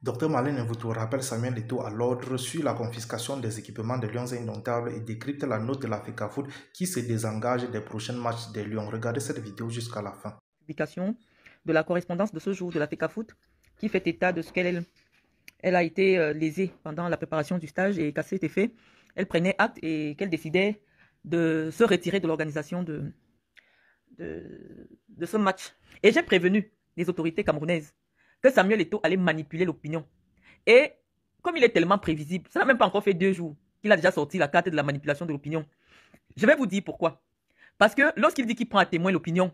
Docteur Malène vous rappelle Samuel Eto'o à l'ordre sur la confiscation des équipements des Lions indomptables et décrypte la note de la FECAFOOT qui se désengage des prochains matchs des Lions. Regardez cette vidéo jusqu'à la fin. Publication de la correspondance de ce jour de la FECAFOOT qui fait état de ce qu'elle a été lésée pendant la préparation du stage et qu'à cet effet, elle prenait acte et qu'elle décidait de se retirer de l'organisation de ce match. Et j'ai prévenu les autorités camerounaises que Samuel Eto'o allait manipuler l'opinion. Et comme il est tellement prévisible, ça n'a même pas encore fait 2 jours qu'il a déjà sorti la carte de la manipulation de l'opinion. Je vais vous dire pourquoi. Parce que lorsqu'il dit qu'il prend à témoin l'opinion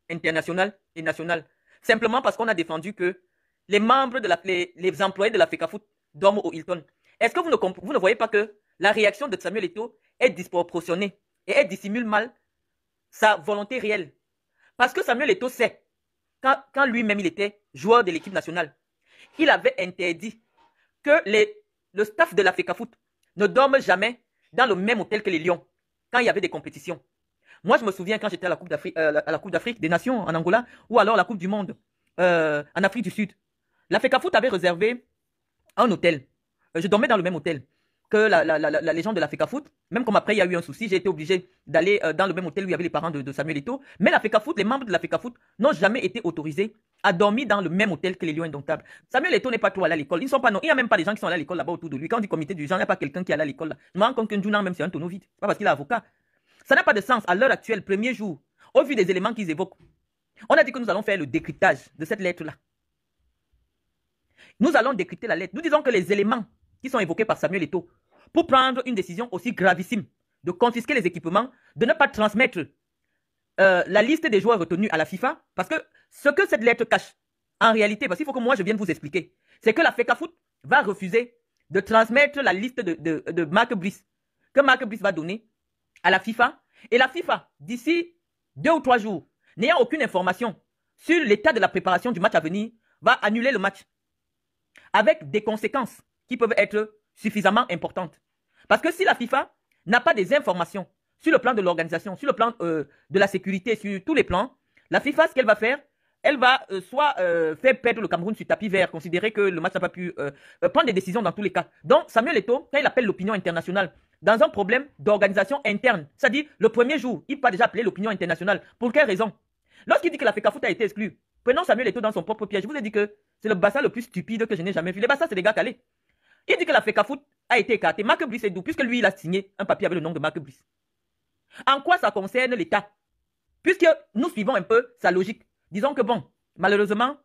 internationale et nationale, simplement parce qu'on a défendu que les membres les employés de la FECAFOOT dorment au Hilton. Est-ce que vous ne voyez pas que la réaction de Samuel Eto'o est disproportionnée et elle dissimule mal sa volonté réelle? Parce que Samuel Eto'o sait, quand lui-même il était joueur de l'équipe nationale, il avait interdit que le staff de la FECAFOOT ne dorme jamais dans le même hôtel que les Lions quand il y avait des compétitions. Moi, je me souviens quand j'étais à la Coupe d'Afrique des Nations en Angola ou alors la Coupe du Monde en Afrique du Sud. La FECAFOOT avait réservé un hôtel. Je dormais dans le même hôtel que les gens de la FECAFOOT. Même comme après il y a eu un souci, j'ai été obligé d'aller dans le même hôtel où il y avait les parents de Samuel Eto'o. Mais la FECAFOOT, les membres de la FECAFOOT n'ont jamais été autorisés à dormir dans le même hôtel que les Lions indomptables. Samuel Eto'o n'est pas trop allé à l'école. Il n'y a même pas des gens qui sont allés à l'école là-bas autour de lui. Quand on dit comité du genre, il n'y a pas quelqu'un qui est allé à l'école là. Je me rends compte qu'un journal même c'est un tonneau vide. Pas parce qu'il est avocat. Ça n'a pas de sens à l'heure actuelle, premier jour, au vu des éléments qu'ils évoquent. On a dit que nous allons faire le décryptage de cette lettre-là. Nous allons décrypter la lettre. Nous disons que les éléments qui sont évoqués par Samuel Eto'o pour prendre une décision aussi gravissime de confisquer les équipements, de ne pas transmettre la liste des joueurs retenus à la FIFA, parce que ce que cette lettre cache, en réalité, parce qu'il faut que moi je vienne vous expliquer, c'est que la FECAFOOT va refuser de transmettre la liste de Marc Brice, que Marc Brice va donner à la FIFA, et la FIFA, d'ici 2 ou 3 jours, n'ayant aucune information sur l'état de la préparation du match à venir, va annuler le match, avec des conséquences qui peuvent être suffisamment importantes. Parce que si la FIFA n'a pas des informations sur le plan de l'organisation, sur le plan de la sécurité, sur tous les plans, la FIFA, ce qu'elle va faire, elle va soit faire perdre le Cameroun sur tapis vert, considérer que le match n'a pas pu prendre des décisions dans tous les cas. Donc Samuel Eto'o, quand il appelle l'opinion internationale dans un problème d'organisation interne, c'est-à-dire le premier jour, il peut déjà appeler l'opinion internationale. Pour quelle raison? Lorsqu'il dit que la FECAFOOT a été exclue, prenons Samuel Eto'o dans son propre piège. Je vous ai dit que c'est le Bassa le plus stupide que je n'ai jamais vu. Les Bassa, c'est des gars calés. Il dit que la FECAFOOT a été écartée. Marc Brice est d'où? Puisque lui, il a signé un papier avec le nom de Marc Brice. En quoi ça concerne l'État? Puisque nous suivons un peu sa logique. Disons que bon, malheureusement,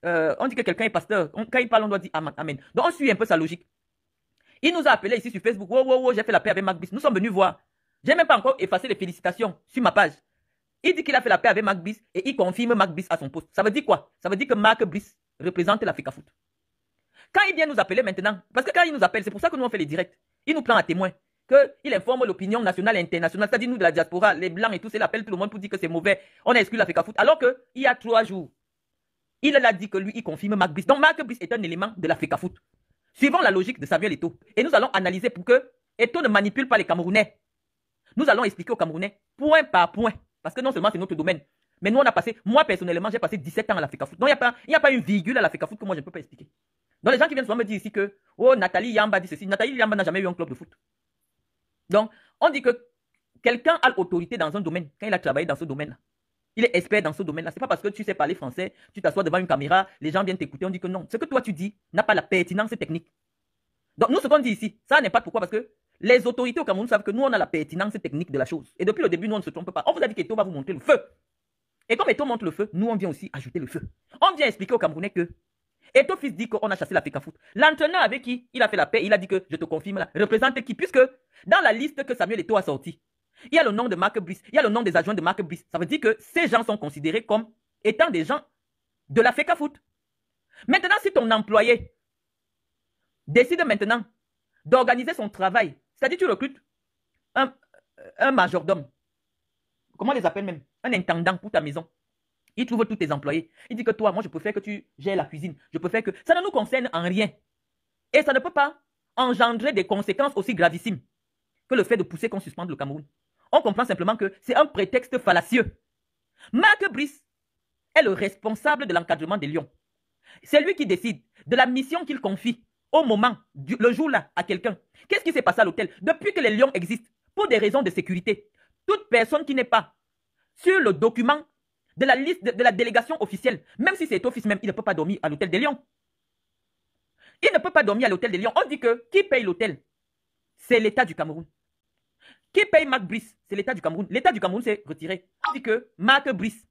on dit que quelqu'un est pasteur. Quand il parle, on doit dire amen. Donc on suit un peu sa logique. Il nous a appelé ici sur Facebook. Wow, j'ai fait la paix avec Marc Brice. Nous sommes venus voir. J'ai même pas encore effacé les félicitations sur ma page. Il dit qu'il a fait la paix avec Marc Brice et il confirme Marc Brice à son poste. Ça veut dire quoi? Ça veut dire que Marc Brice représente la FECAFOOT. Quand il vient nous appeler maintenant, parce que quand il nous appelle, c'est pour ça que nous on fait les directs, il nous prend à témoin, qu'il informe l'opinion nationale et internationale, c'est-à-dire nous de la diaspora, les blancs et tout, il appelle tout le monde pour dire que c'est mauvais, on a exclu la FECAFOOT, alors qu'il y a 3 jours, il a dit que lui, il confirme Marc Brice. Donc Marc Brice est un élément de la FECAFOOT. Suivons la logique de Samuel Eto'o. Et nous allons analyser pour que Eto'o ne manipule pas les Camerounais. Nous allons expliquer aux Camerounais, point par point, parce que non seulement c'est notre domaine, mais nous on a passé, moi personnellement, j'ai passé 17 ans à la FECAFOOT. Donc il n'y a pas une virgule à la FECAFOOT que moi je ne peux pas expliquer. Donc les gens qui viennent souvent me dire ici que oh Nathalie Yamba dit ceci. Nathalie Yamba n'a jamais eu un club de foot. Donc on dit que quelqu'un a l'autorité dans un domaine quand il a travaillé dans ce domaine-là. Il est expert dans ce domaine-là. Ce n'est pas parce que tu sais parler français, tu t'assois devant une caméra, les gens viennent t'écouter, on dit que non. Ce que toi tu dis n'a pas la pertinence technique. Donc nous ce qu'on dit ici, ça n'est pas pourquoi, parce que les autorités au Cameroun savent que nous on a la pertinence technique de la chose. Et depuis le début, nous on ne se trompe pas. On vous a dit qu'Eto'o va vous montrer le feu. Et comme Eto'o montre le feu, nous on vient aussi ajouter le feu. On vient expliquer aux Camerounais que Eto'o fils dit qu'on a chassé la FECAFOOT. L'entraîneur avec qui il a fait la paix, il a dit que je te confirme là, représente qui? Puisque dans la liste que Samuel Eto'o a sortie, il y a le nom de Marc Brice, il y a le nom des adjoints de Marc Brice. Ça veut dire que ces gens sont considérés comme étant des gens de la FECAFOOT. Maintenant, si ton employé décide maintenant d'organiser son travail, c'est-à-dire tu recrutes un majordome, comment on les appelle même? Un intendant pour ta maison. Il trouve tous tes employés. Il dit que toi, moi, je préfère que tu gères la cuisine. Je préfère que... Ça ne nous concerne en rien. Et ça ne peut pas engendrer des conséquences aussi gravissimes que le fait de pousser qu'on suspende le Cameroun. On comprend simplement que c'est un prétexte fallacieux. Marc Brice est le responsable de l'encadrement des Lions. C'est lui qui décide de la mission qu'il confie au moment, le jour-là, à quelqu'un. Qu'est-ce qui s'est passé à l'hôtel? Depuis que les lions existent, pour des raisons de sécurité, toute personne qui n'est pas sur le document de la liste de la délégation officielle, même si c'est office même, il ne peut pas dormir à l'hôtel des Lions. Il ne peut pas dormir à l'hôtel des Lions. On dit que qui paye l'hôtel? C'est l'État du Cameroun. Qui paye Marc Brice? C'est l'État du Cameroun. L'État du Cameroun s'est retiré. On dit que Marc Brice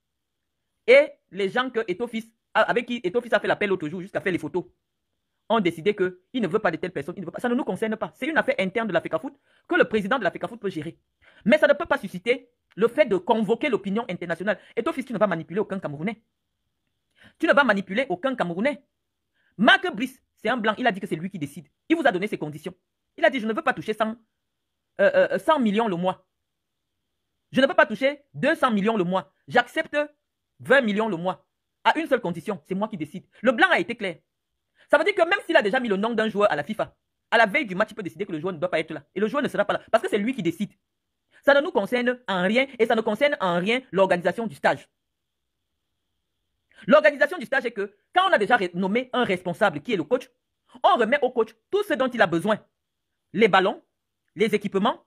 et les gens que avec qui Etofis a fait l'appel l'autre jour, jusqu'à faire les photos, ont décidé qu'il ne veut pas de telle personne. Ça ne nous concerne pas. C'est une affaire interne de la FECAFOOT que le président de la FECAFOOT peut gérer. Mais ça ne peut pas susciter le fait de convoquer l'opinion internationale. Etofis, tu ne vas manipuler aucun Camerounais. Tu ne vas manipuler aucun Camerounais. Marc Brice, c'est un blanc. Il a dit que c'est lui qui décide. Il vous a donné ses conditions. Il a dit, je ne veux pas toucher 100 millions le mois. Je ne veux pas toucher 200 millions le mois. J'accepte 20 millions le mois. À une seule condition, c'est moi qui décide. Le blanc a été clair. Ça veut dire que même s'il a déjà mis le nom d'un joueur à la FIFA, à la veille du match, il peut décider que le joueur ne doit pas être là. Et le joueur ne sera pas là. Parce que c'est lui qui décide. Ça ne nous concerne en rien et ça ne concerne en rien l'organisation du stage. L'organisation du stage est que quand on a déjà nommé un responsable qui est le coach, on remet au coach tout ce dont il a besoin. Les ballons, les équipements.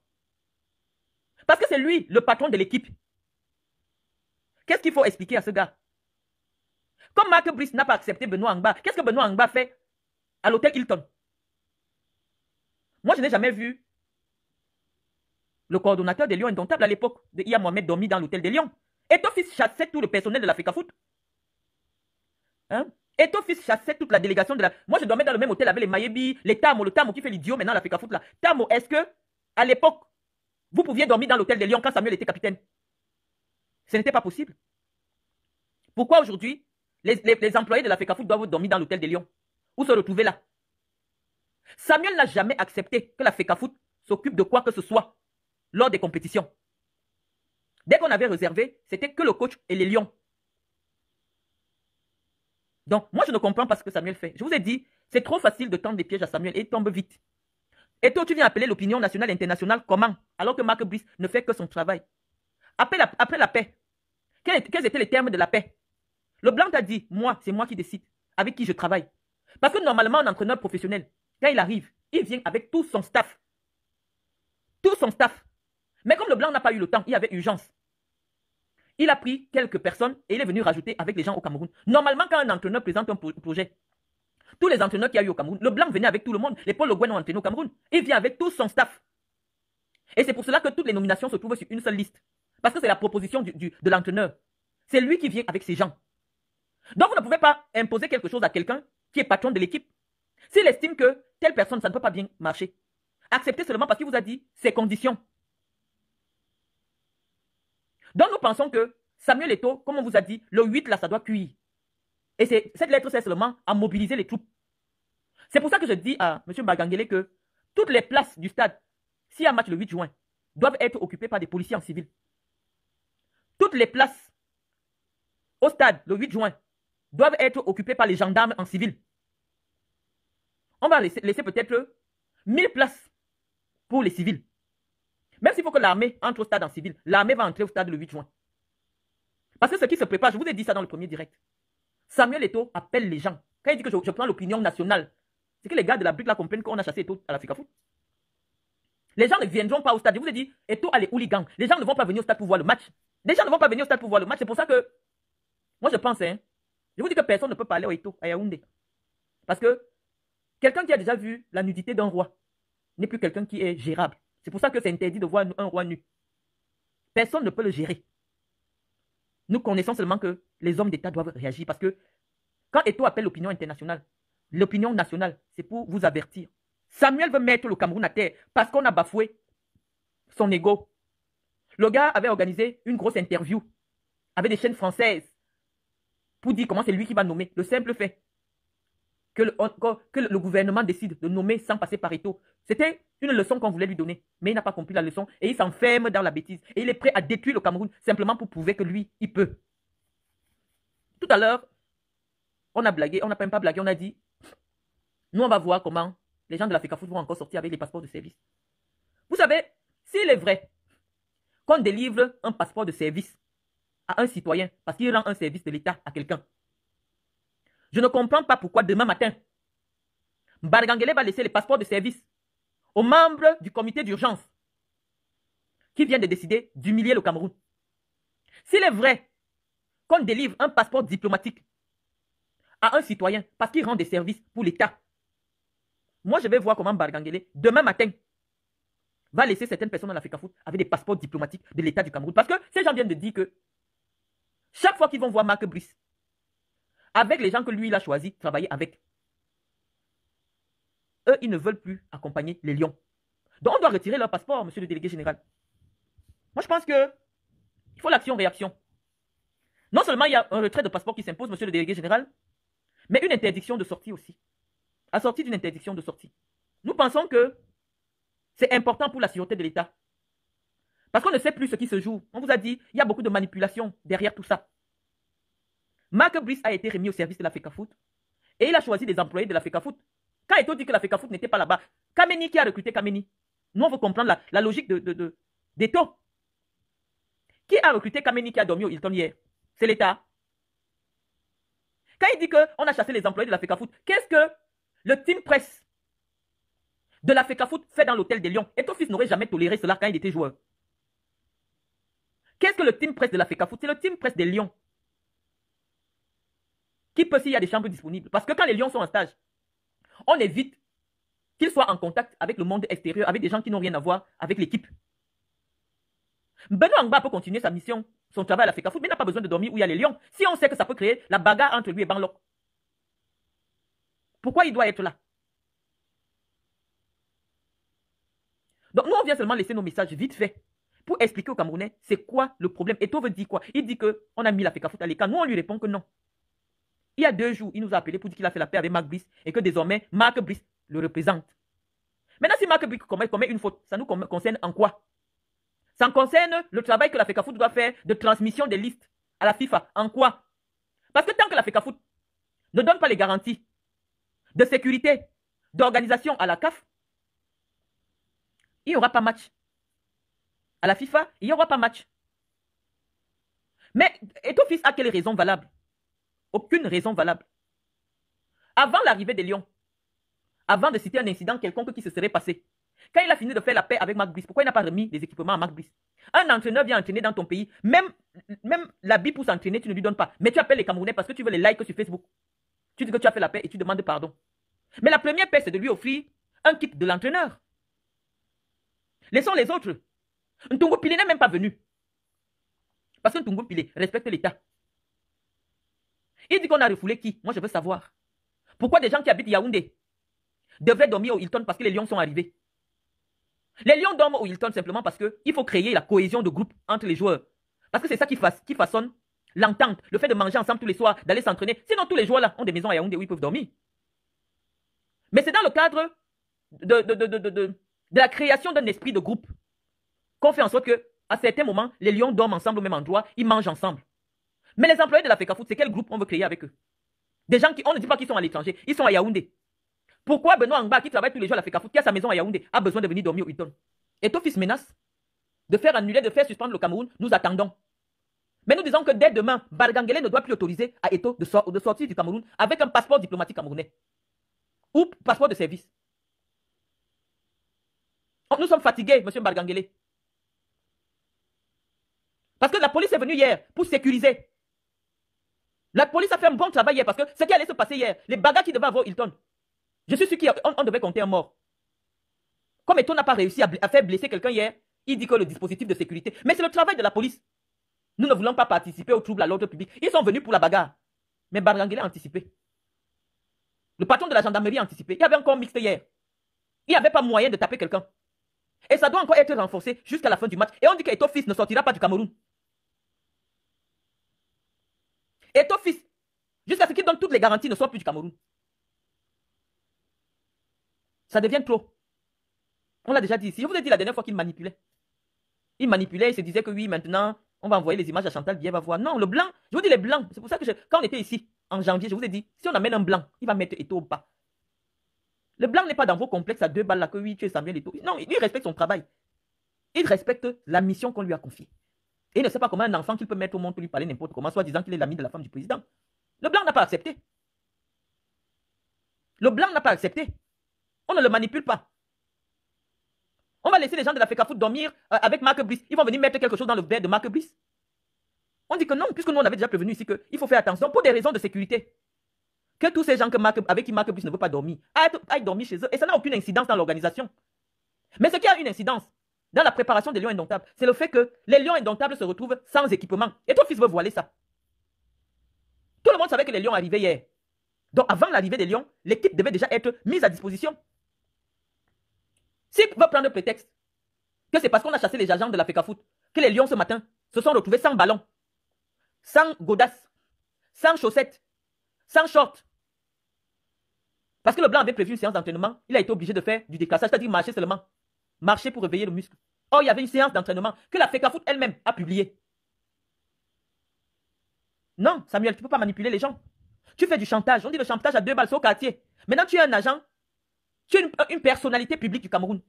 Parce que c'est lui le patron de l'équipe. Qu'est-ce qu'il faut expliquer à ce gars? Comme Marc Brice n'a pas accepté Benoît Angba, qu'est-ce que Benoît Angba fait à l'hôtel Hilton? Moi, je n'ai jamais vu le coordonnateur des Lions Indomptables à l'époque de Iya Mohamed dormir dans l'hôtel des Lions. Etofis chassait tout le personnel de la FECAFOOT. Hein? Etofis chassait toute la délégation de la... Moi, je dormais dans le même hôtel avec les Mayebi, les Tamo, le Tamo qui fait l'idiot maintenant à la FECAFOOT là. Tamo, est-ce que, à l'époque, vous pouviez dormir dans l'hôtel des Lions quand Samuel était capitaine? Ce n'était pas possible. Pourquoi aujourd'hui les employés de la FECAFOOT doivent dormir dans l'hôtel des Lions ou se retrouver là? Samuel n'a jamais accepté que la FECAFOOT s'occupe de quoi que ce soit lors des compétitions. Dès qu'on avait réservé, c'était que le coach et les Lions. Donc, moi, je ne comprends pas ce que Samuel fait. Je vous ai dit, c'est trop facile de tendre des pièges à Samuel et il tombe vite. Et toi, tu viens appeler l'opinion nationale et internationale comment? Alors que Marc Brice ne fait que son travail. Après la paix, quels étaient les termes de la paix? Le blanc t'a dit, moi, c'est moi qui décide avec qui je travaille. Parce que normalement, un entraîneur professionnel, quand il arrive, il vient avec tout son staff. Tout son staff. Mais comme le blanc n'a pas eu le temps, il y avait urgence. Il a pris quelques personnes et il est venu rajouter avec les gens au Cameroun. Normalement, quand un entraîneur présente un projet, tous les entraîneurs qu'il y a eu au Cameroun, le blanc venait avec tout le monde. Les Paul Le Guen ont entraîné au Cameroun. Il vient avec tout son staff. Et c'est pour cela que toutes les nominations se trouvent sur une seule liste. Parce que c'est la proposition de l'entraîneur. C'est lui qui vient avec ses gens. Donc vous ne pouvez pas imposer quelque chose à quelqu'un qui est patron de l'équipe. S'il estime que telle personne, ça ne peut pas bien marcher, acceptez seulement parce qu'il vous a dit ses conditions. Donc nous pensons que Samuel Eto'o, comme on vous a dit, le 8 là, ça doit cuire. Et cette lettre sert seulement à mobiliser les troupes. C'est pour ça que je dis à M. Bagangele que toutes les places du stade, s'il y a un match le 8 juin, doivent être occupées par des policiers en civil. Toutes les places au stade le 8 juin doivent être occupées par les gendarmes en civil. On va laisser peut-être 1000 places pour les civils. Même s'il faut que l'armée entre au stade en civil, l'armée va entrer au stade le 8 juin. Parce que ce qui se prépare, je vous ai dit ça dans le premier direct. Samuel Eto'o appelle les gens. Quand il dit que je prends l'opinion nationale, c'est que les gars de la brique là comprennent qu'on a chassé Eto'o à la FECAFOOT. Les gens ne viendront pas au stade. Je vous ai dit, Eto'o a les hooligans. Les gens ne vont pas venir au stade pour voir le match. Les gens ne vont pas venir au stade pour voir le match. C'est pour ça que, moi je pense, je vous dis que personne ne peut parler au Eto'o à Yaoundé. Parce que quelqu'un qui a déjà vu la nudité d'un roi n'est plus quelqu'un qui est gérable. C'est pour ça que c'est interdit de voir un roi nu. Personne ne peut le gérer. Nous connaissons seulement que les hommes d'État doivent réagir parce que quand Eto'o appelle l'opinion internationale, l'opinion nationale, c'est pour vous avertir. Samuel veut mettre le Cameroun à terre parce qu'on a bafoué son ego. Le gars avait organisé une grosse interview avec des chaînes françaises pour dire comment c'est lui qui va nommer. Le simple fait que le gouvernement décide de nommer sans passer par Eto'o. C'était une leçon qu'on voulait lui donner. Mais il n'a pas compris la leçon et il s'enferme dans la bêtise. Et il est prêt à détruire le Cameroun simplement pour prouver que lui, il peut. Tout à l'heure, on a blagué, on n'a même pas blagué, on a dit, nous on va voir comment les gens de la FECAFOOT vont encore sortir avec les passeports de service. Vous savez, s'il est vrai qu'on délivre un passeport de service à un citoyen parce qu'il rend un service de l'État à quelqu'un, Je ne comprends pas pourquoi demain matin, Bargangele va laisser les passeports de service aux membres du comité d'urgence qui vient de décider d'humilier le Cameroun. S'il est vrai qu'on délivre un passeport diplomatique à un citoyen parce qu'il rend des services pour l'État, moi je vais voir comment Bargangele, demain matin, va laisser certaines personnes dans l'Africa Foot avec des passeports diplomatiques de l'État du Cameroun. Parce que ces gens viennent de dire que chaque fois qu'ils vont voir Marc Brice, avec les gens que lui il a choisi de travailler avec, eux, ils ne veulent plus accompagner les Lions. Donc on doit retirer leur passeport, monsieur le délégué général. Moi je pense qu'il faut l'action-réaction. Non seulement il y a un retrait de passeport qui s'impose, monsieur le délégué général, mais une interdiction de sortie aussi. Assortie d'une interdiction de sortie. Nous pensons que c'est important pour la sûreté de l'État. Parce qu'on ne sait plus ce qui se joue. On vous a dit, il y a beaucoup de manipulations derrière tout ça. Marc Brice a été remis au service de l'Africa Foot et il a choisi des employés de l'Africa Foot. Quand Eto'o dit que l'Africa Foot n'était pas là-bas, Kameni qui a recruté Kameni. Nous, on veut comprendre la logique d'Eto'o. Qui a recruté Kameni qui a dormi au Hilton hier? C'est l'État. Quand il dit qu'on a chassé les employés de l'Africa Foot, qu'est-ce que le team presse de l'Africa Foot fait dans l'hôtel des Lions? Eto'o Fils n'aurait jamais toléré cela quand il était joueur. Qu'est-ce que le team presse de l'Africa Foot? C'est le team presse des Lions. Qui peut s'il y a des chambres disponibles? Parce que quand les Lions sont en stage, on évite qu'ils soient en contact avec le monde extérieur, avec des gens qui n'ont rien à voir avec l'équipe. Benoît Angba peut continuer sa mission, son travail à l'Africa Foot, mais il n'a pas besoin de dormir où il y a les Lions. Si on sait que ça peut créer la bagarre entre lui et Banlok, pourquoi il doit être là? Donc nous, on vient seulement laisser nos messages vite fait pour expliquer aux Camerounais c'est quoi le problème. Eto'o veut dire quoi? Il dit qu'on a mis l'Africa Foot à l'écart. Nous, on lui répond que non. Il y a 2 jours, il nous a appelé pour dire qu'il a fait la paix avec Marc Brice et que désormais, Marc Brice le représente. Maintenant, si Marc Brice commet une faute, ça nous concerne en quoi? Ça concerne le travail que l'Africa Foot doit faire de transmission des listes à la FIFA. En quoi? Parce que tant que l'Africa Foot ne donne pas les garanties de sécurité, d'organisation à la CAF, il n'y aura pas match. À la FIFA, il n'y aura pas match. Mais Eto'o Fils a quelle raison valable? Aucune raison valable. Avant l'arrivée des Lions, avant de citer un incident quelconque qui se serait passé, quand il a fini de faire la paix avec Marc Brice, pourquoi il n'a pas remis des équipements à Marc Brice? Un entraîneur vient entraîner dans ton pays, même l'habit pour s'entraîner, tu ne lui donnes pas. Mais tu appelles les Camerounais parce que tu veux les likes sur Facebook. Tu dis que tu as fait la paix et tu demandes pardon. Mais la première paix, c'est de lui offrir un kit de l'entraîneur. Laissons les autres. Ntungu Pile n'est même pas venu. Parce que Ntungu Pile respecte l'État. Il dit qu'on a refoulé qui? Moi, je veux savoir. Pourquoi des gens qui habitent Yaoundé devraient dormir au Hilton parce que les Lions sont arrivés? Les Lions dorment au Hilton simplement parce qu'il faut créer la cohésion de groupe entre les joueurs. Parce que c'est ça qui façonne l'entente, le fait de manger ensemble tous les soirs, d'aller s'entraîner. Sinon, tous les joueurs là ont des maisons à Yaoundé où ils peuvent dormir. Mais c'est dans le cadre de la création d'un esprit de groupe qu'on fait en sorte qu'à certains moments, les Lions dorment ensemble au même endroit, ils mangent ensemble. Mais les employés de l'Africa Foot, c'est quel groupe on veut créer avec eux? Des gens qui, on ne dit pas qu'ils sont à l'étranger, ils sont à Yaoundé. Pourquoi Benoît Angba, qui travaille tous les jours à l'Africa Foot, qui a sa maison à Yaoundé, a besoin de venir dormir au Hilton? Eto'o Fils menace de faire annuler, de faire suspendre le Cameroun, nous attendons. Mais nous disons que dès demain, Bargangele ne doit plus autoriser à Eto'o de sortir du Cameroun avec un passeport diplomatique camerounais. Ou passeport de service. Nous sommes fatigués, monsieur Bargangele. Parce que la police est venue hier pour sécuriser. La police a fait un bon travail hier parce que ce qui allait se passer hier, les bagarres qui devaient avoir Hilton, je suis sûr qu'on devait compter un mort. Comme Eto'o n'a pas réussi à faire blesser quelqu'un hier, il dit que le dispositif de sécurité. Mais c'est le travail de la police. Nous ne voulons pas participer aux troubles à l'ordre public. Ils sont venus pour la bagarre. Mais Bargangele a anticipé. Le patron de la gendarmerie a anticipé. Il y avait encore mixte hier. Il n'y avait pas moyen de taper quelqu'un. Et ça doit encore être renforcé jusqu'à la fin du match. Et on dit qu'Eto'o Fils ne sortira pas du Cameroun. Eto'o Fils, jusqu'à ce qu'il donne toutes les garanties, ne sort plus du Cameroun. Ça devient trop. On l'a déjà dit ici. Je vous ai dit la dernière fois qu'il manipulait. Il manipulait, il se disait que oui, maintenant, on va envoyer les images à Chantal Bier, va voir. Non, le blanc, je vous dis les blancs. C'est pour ça que quand on était ici, en janvier, je vous ai dit, si on amène un blanc, il va mettre Eto'o au pas. Le blanc n'est pas dans vos complexes à 2 balles là que oui, tu es Samuel Eto'o. Non, il respecte son travail. Il respecte la mission qu'on lui a confiée. Et il ne sait pas comment un enfant qu'il peut mettre au monde pour lui parler n'importe comment, soit disant qu'il est l'ami de la femme du président. Le blanc n'a pas accepté. Le blanc n'a pas accepté. On ne le manipule pas. On va laisser les gens de la FECAFOOT dormir avec Mark Brice. Ils vont venir mettre quelque chose dans le verre de Mark Brice. On dit que non, puisque nous on avait déjà prévenu ici qu'il faut faire attention pour des raisons de sécurité. Que tous ces gens avec qui Mark Brice ne veut pas dormir aillent dormir chez eux. Et ça n'a aucune incidence dans l'organisation. Mais ce qui a une incidence dans la préparation des Lions Indomptables, c'est le fait que les Lions Indomptables se retrouvent sans équipement. Et ton fils veut voiler ça. Tout le monde savait que les Lions arrivaient hier. Donc avant l'arrivée des Lions, l'équipe devait déjà être mise à disposition. S'il veut prendre prétexte que c'est parce qu'on a chassé les agents de la FECAFOOT que les Lions ce matin se sont retrouvés sans ballon, sans godasses, sans chaussettes, sans shorts. Parce que le blanc avait prévu une séance d'entraînement, il a été obligé de faire du déclassage, c'est-à-dire marcher seulement. Marcher pour réveiller le muscle. Or, il y avait une séance d'entraînement que la FECAFOOT elle-même a publiée. Non, Samuel, tu ne peux pas manipuler les gens. Tu fais du chantage. On dit le chantage à 2 balles, c'est au quartier. Maintenant, tu es un agent. Tu es une personnalité publique du Cameroun.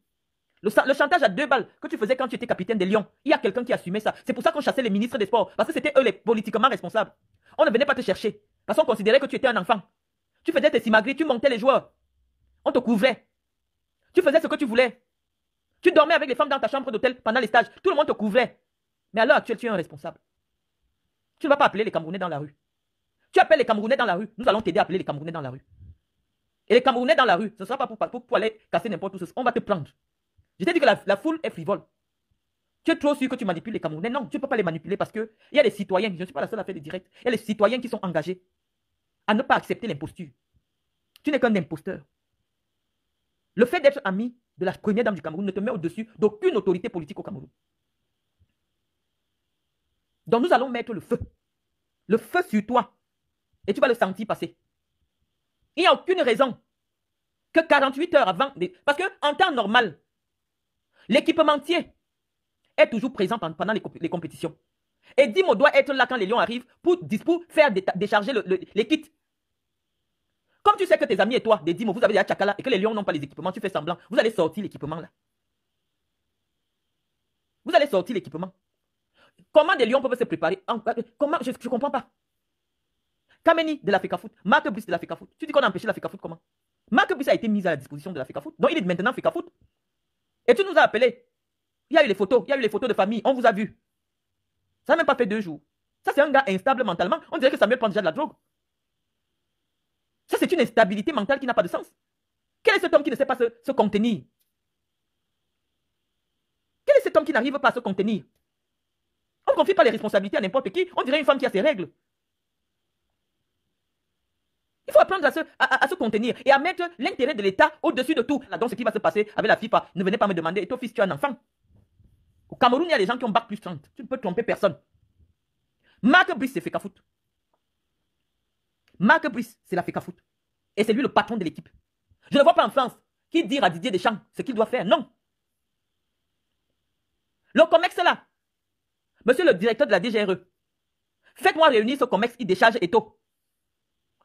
Le chantage à 2 balles que tu faisais quand tu étais capitaine des Lions, il y a quelqu'un qui assumait ça. C'est pour ça qu'on chassait les ministres des Sports. Parce que c'était eux les politiquement responsables. On ne venait pas te chercher. Parce qu'on considérait que tu étais un enfant. Tu faisais tes simagris, tu montais les joueurs. On te couvrait. Tu faisais ce que tu voulais. Tu dormais avec les femmes dans ta chambre d'hôtel pendant les stages. Tout le monde te couvrait. Mais à l'heure actuelle, tu es un responsable. Tu ne vas pas appeler les Camerounais dans la rue. Tu appelles les Camerounais dans la rue. Nous allons t'aider à appeler les Camerounais dans la rue. Et les Camerounais dans la rue, ce ne sera pas pour aller casser n'importe où. On va te prendre. Je t'ai dit que la foule est frivole. Tu es trop sûr que tu manipules les Camerounais. Non, tu ne peux pas les manipuler parce qu'il y a des citoyens, je ne suis pas la seule à faire des directs, il y a des citoyens qui sont engagés à ne pas accepter l'imposture. Tu n'es qu'un imposteur. Le fait d'être ami de la première dame du Cameroun ne te met au-dessus d'aucune autorité politique au Cameroun. Donc nous allons mettre le feu. Le feu sur toi. Et tu vas le sentir passer. Il n'y a aucune raison que 48 heures avant... Parce qu'en temps normal, l'équipementier est toujours présent pendant les compétitions. Et Dimo doit être là quand les Lions arrivent pour faire décharger les kits. Comme tu sais que tes amis et toi, des Dimo, vous avez des Tchakala et que les Lions n'ont pas les équipements, tu fais semblant. Vous allez sortir l'équipement là. Vous allez sortir l'équipement. Comment des Lions peuvent se préparer? Comment? Je ne comprends pas. Kameni de la FECAFOOT, Mark Brice de la FECAFOOT. Tu dis qu'on a empêché la FECAFOOT comment? Mark Brice a été mis à la disposition de la FECAFOOT. Donc il est maintenant FECAFOOT. Et tu nous as appelés. Il y a eu les photos, de famille, on vous a vu. Ça n'a même pas fait 2 jours. Ça c'est un gars instable mentalement. On dirait que Samuel prend déjà de la drogue. Ça c'est une instabilité mentale qui n'a pas de sens. Quel est cet homme qui ne sait pas se contenir? Quel est cet homme qui n'arrive pas à se contenir? On ne confie pas les responsabilités à n'importe qui. On dirait une femme qui a ses règles. Il faut apprendre à se contenir et à mettre l'intérêt de l'État au-dessus de tout. Donc, ce qui va se passer avec la FIFA, ne venez pas me demander, et ton fils, tu es un enfant. Au Cameroun, il y a des gens qui ont bac plus 30. Tu ne peux tromper personne. Mark Brice, c'est FECAFOOT. Mark Brice, c'est la FECAFOOT. Et c'est lui le patron de l'équipe. Je ne vois pas en France qui dire à Didier Deschamps ce qu'il doit faire. Non. Le COMEX là, monsieur le directeur de la DGRE, faites-moi réunir ce COMEX qui décharge Eto'o.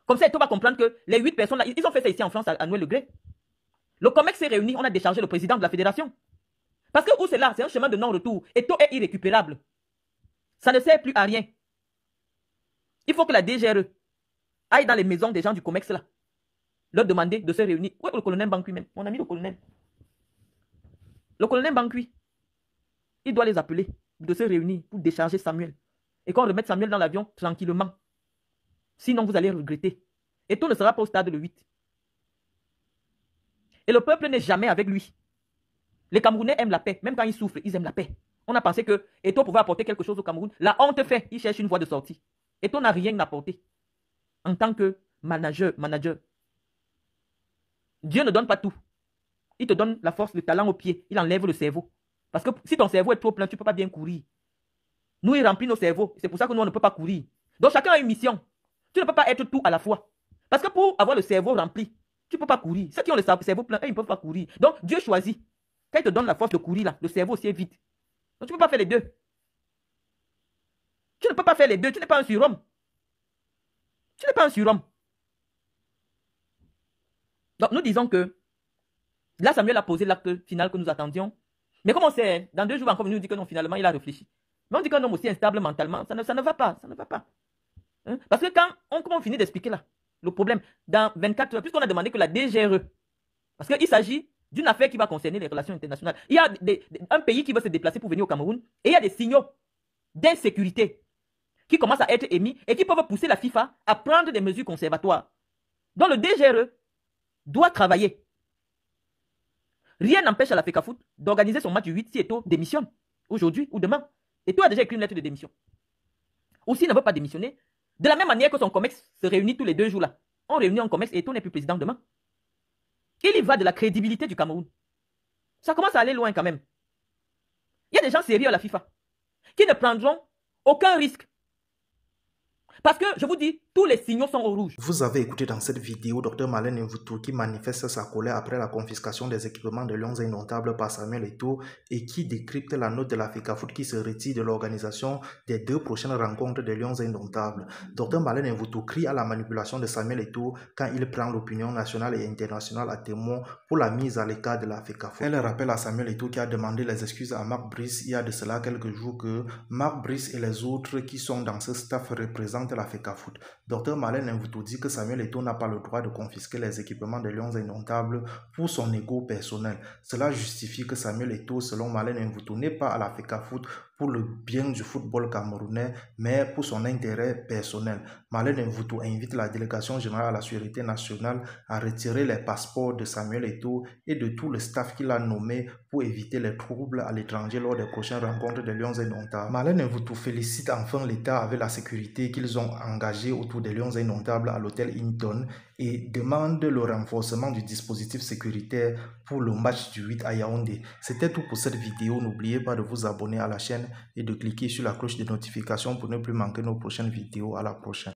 Comme ça, Eto'o va comprendre que les 8 personnes là, ils ont fait ça ici en France à Noël Le Gret. Le COMEX s'est réuni, on a déchargé le président de la fédération. Parce que où c'est là, c'est un chemin de non-retour. Eto'o est irrécupérable. Ça ne sert plus à rien. Il faut que la DGRE aille dans les maisons des gens du COMEX là, leur demander de se réunir. Où est le colonel Bankui même? Mon ami le colonel. Le colonel Bankui, il doit les appeler, de se réunir pour décharger Samuel. Et qu'on remette Samuel dans l'avion tranquillement. Sinon, vous allez regretter. Et tout ne sera pas au stade le 8. Et le peuple n'est jamais avec lui. Les Camerounais aiment la paix. Même quand ils souffrent, ils aiment la paix. On a pensé que Eto'o pouvait apporter quelque chose au Cameroun. La honte fait, il cherche une voie de sortie. Eto'o n'a rien apporté. En tant que manager. Dieu ne donne pas tout. Il te donne la force, le talent au pied. Il enlève le cerveau. Parce que si ton cerveau est trop plein, tu ne peux pas bien courir. Nous, il remplit nos cerveaux. C'est pour ça que nous, on ne peut pas courir. Donc, chacun a une mission. Tu ne peux pas être tout à la fois. Parce que pour avoir le cerveau rempli, tu ne peux pas courir. Ceux qui ont le cerveau plein, eux, ils ne peuvent pas courir. Donc, Dieu choisit. Quand il te donne la force de courir, là, le cerveau aussi est vide. Donc, tu ne peux pas faire les deux. Tu ne peux pas faire les deux. Tu n'es pas un surhomme. Tu n'es pas un surhomme. Donc, nous disons que là, Samuel a posé l'acte final que nous attendions. Mais comme on sait, dans 2 jours encore, il nous dit que non, finalement, il a réfléchi. Mais on dit qu'un homme aussi instable mentalement, ça ne va pas. Ça ne va pas. Hein? Parce que quand on finit d'expliquer là, le problème. Dans 24 heures, puisqu'on a demandé que la DGRE, parce qu'il s'agit d'une affaire qui va concerner les relations internationales. Il y a un pays qui veut se déplacer pour venir au Cameroun et il y a des signaux d'insécurité qui commencent à être émis et qui peuvent pousser la FIFA à prendre des mesures conservatoires. Donc le DGRE doit travailler. Rien n'empêche à la FECAFOOT d'organiser son match du 8 si Eto'o démissionne aujourd'hui ou demain. Eto'o a déjà écrit une lettre de démission. Ou s'il ne veut pas démissionner, de la même manière que son COMEX se réunit tous les 2 jours là. On réunit un COMEX et Eto'o n'est plus président demain. Il y va de la crédibilité du Cameroun. Ça commence à aller loin quand même. Il y a des gens sérieux à la FIFA qui ne prendront aucun risque. Parce que, je vous dis, tous les signaux sont au rouge. Vous avez écouté dans cette vidéo Dr Malin Mvoutou qui manifeste sa colère après la confiscation des équipements de Lions Indomptables par Samuel Eto'o et qui décrypte la note de la FECAFOOT qui se retire de l'organisation des 2 prochaines rencontres des Lions Indomptables. Dr Malin Mvoutou crie à la manipulation de Samuel Eto'o quand il prend l'opinion nationale et internationale à témoin pour la mise à l'écart de la FECAFOOT. Elle rappelle à Samuel Eto'o qui a demandé les excuses à Marc Brice il y a de cela quelques jours que Marc Brice et les autres qui sont dans ce staff représentent la FECAFOOT. Dr Malin Mvoutou dit que Samuel Eto'o n'a pas le droit de confisquer les équipements des Lions Indomptables pour son ego personnel. Cela justifie que Samuel Eto'o, selon Malin Mvoutou, n'est pas à la FECAFOOT pour le bien du football camerounais, mais pour son intérêt personnel. Malin Mvoutou invite la délégation générale à la sécurité nationale à retirer les passeports de Samuel Eto'o et de tout le staff qu'il a nommé pour éviter les troubles à l'étranger lors des prochaines rencontres des Lions Indomptables. Malin Mvoutou félicite enfin l'État avec la sécurité qu'ils ont engagée autour des Lions Indomptables à l'hôtel Hinton et demande le renforcement du dispositif sécuritaire pour le match du 8 à Yaoundé. C'était tout pour cette vidéo. N'oubliez pas de vous abonner à la chaîne et de cliquer sur la cloche de notification pour ne plus manquer nos prochaines vidéos. À la prochaine.